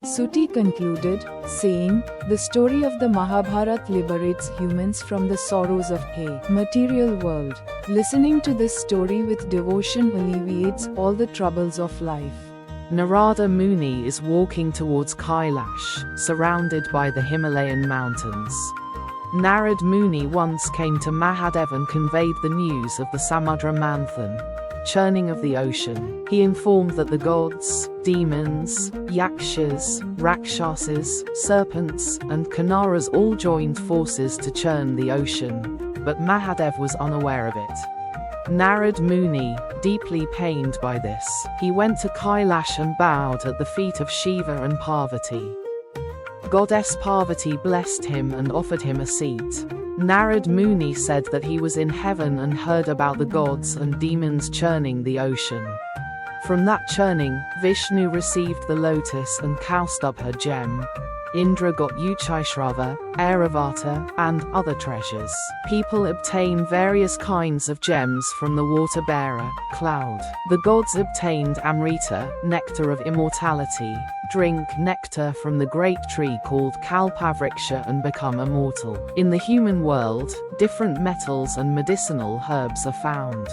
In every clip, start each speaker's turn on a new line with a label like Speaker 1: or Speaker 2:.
Speaker 1: Suti concluded, saying, "The story of the Mahabharata liberates humans from the sorrows of a material world. Listening to this story with devotion alleviates all the troubles of life."
Speaker 2: Narada Muni is walking towards Kailash, surrounded by the Himalayan mountains. Narad Muni once came to Mahadev and conveyed the news of the Samudra Manthan, churning of the ocean. He informed that the gods, demons, Yakshas, Rakshasas, serpents, and Kinnaras all joined forces to churn the ocean, but Mahadev was unaware of it. Narad Muni, deeply pained by this, he went to Kailash and bowed at the feet of Shiva and Parvati. Goddess Parvati blessed him and offered him a seat. Narad Muni said that he was in heaven and heard about the gods and demons churning the ocean. From that churning, Vishnu received the lotus and Kaustubh her gem. Indra got Uchishrava, Airavata, and other treasures. People obtain various kinds of gems from the water-bearer, cloud. The gods obtained Amrita, nectar of immortality, drink nectar from the great tree called Kalpavriksha and become immortal. In the human world, different metals and medicinal herbs are found.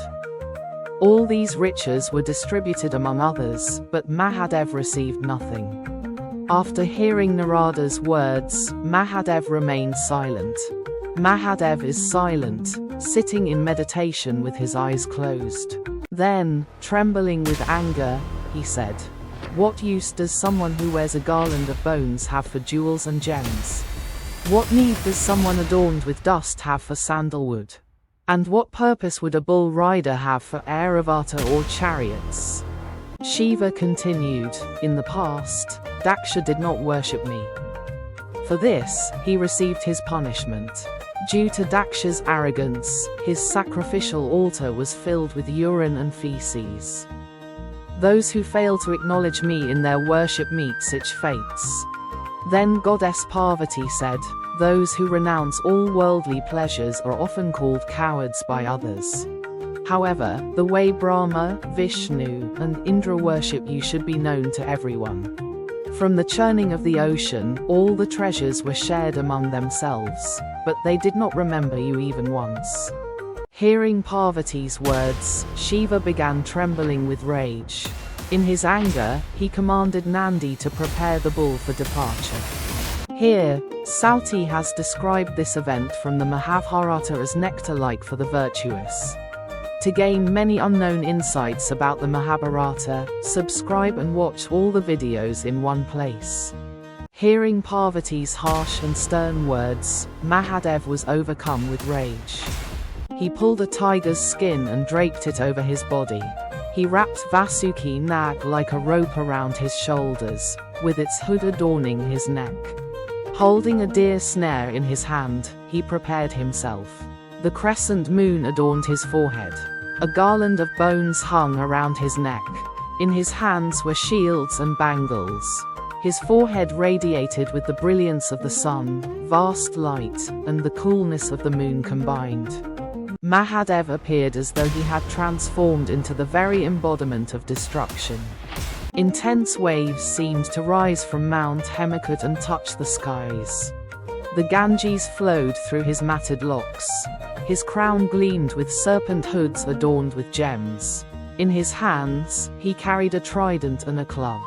Speaker 2: All these riches were distributed among others, but Mahadev received nothing. After hearing Narada's words, Mahadev remained silent. Mahadev is silent, sitting in meditation with his eyes closed. Then, trembling with anger, he said, "What use does someone who wears a garland of bones have for jewels and gems? What need does someone adorned with dust have for sandalwood? And what purpose would a bull rider have for Airavata or chariots?" Shiva continued, "In the past, Daksha did not worship me. For this, he received his punishment. Due to Daksha's arrogance, his sacrificial altar was filled with urine and feces. Those who fail to acknowledge me in their worship meet such fates." Then Goddess Parvati said, "Those who renounce all worldly pleasures are often called cowards by others. However, the way Brahma, Vishnu, and Indra worship you should be known to everyone. From the churning of the ocean, all the treasures were shared among themselves, but they did not remember you even once." Hearing Parvati's words, Shiva began trembling with rage. In his anger, he commanded Nandi to prepare the bull for departure. Here, Sauti has described this event from the Mahabharata as nectar-like for the virtuous. To gain many unknown insights about the Mahabharata, subscribe and watch all the videos in one place. Hearing Parvati's harsh and stern words, Mahadev was overcome with rage. He pulled a tiger's skin and draped it over his body. He wrapped Vasuki Nag like a rope around his shoulders, with its hood adorning his neck. Holding a deer snare in his hand, he prepared himself. The crescent moon adorned his forehead. A garland of bones hung around his neck. In his hands were shields and bangles. His forehead radiated with the brilliance of the sun, vast light, and the coolness of the moon combined. Mahadev appeared as though he had transformed into the very embodiment of destruction. Intense waves seemed to rise from Mount Hemakut and touch the skies. The Ganges flowed through his matted locks. His crown gleamed with serpent hoods adorned with gems. In his hands, he carried a trident and a club.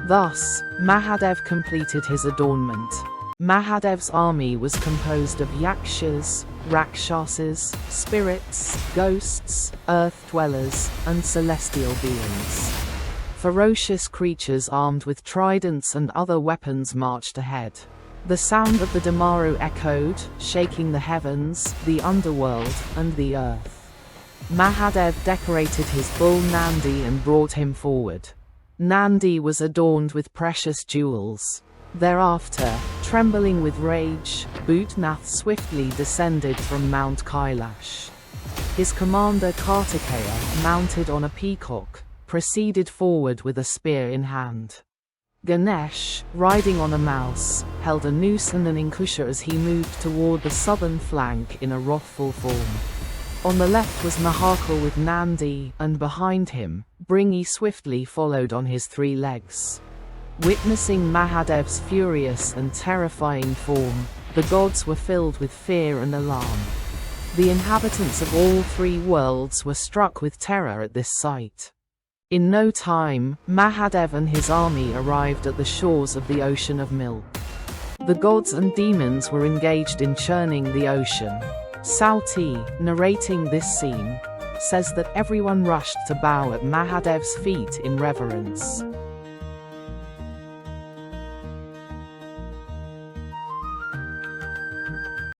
Speaker 2: Thus, Mahadev completed his adornment. Mahadev's army was composed of Yakshas, Rakshasas, spirits, ghosts, earth dwellers, and celestial beings. Ferocious creatures armed with tridents and other weapons marched ahead. The sound of the Damaru echoed, shaking the heavens, the underworld, and the earth. Mahadev decorated his bull Nandi and brought him forward. Nandi was adorned with precious jewels. Thereafter, trembling with rage, Bhutnath swiftly descended from Mount Kailash. His commander Kartikeya, mounted on a peacock, proceeded forward with a spear in hand. Ganesh, riding on a mouse, held a noose and an ankusha as he moved toward the southern flank in a wrathful form. On the left was Mahakal with Nandi, and behind him, Bringi swiftly followed on his 3 legs. Witnessing Mahadev's furious and terrifying form, the gods were filled with fear and alarm. The inhabitants of all three worlds were struck with terror at this sight. In no time, Mahadev and his army arrived at the shores of the ocean of milk. The gods and demons were engaged in churning the ocean. Sauti, narrating this scene, says that everyone rushed to bow at Mahadev's feet in reverence.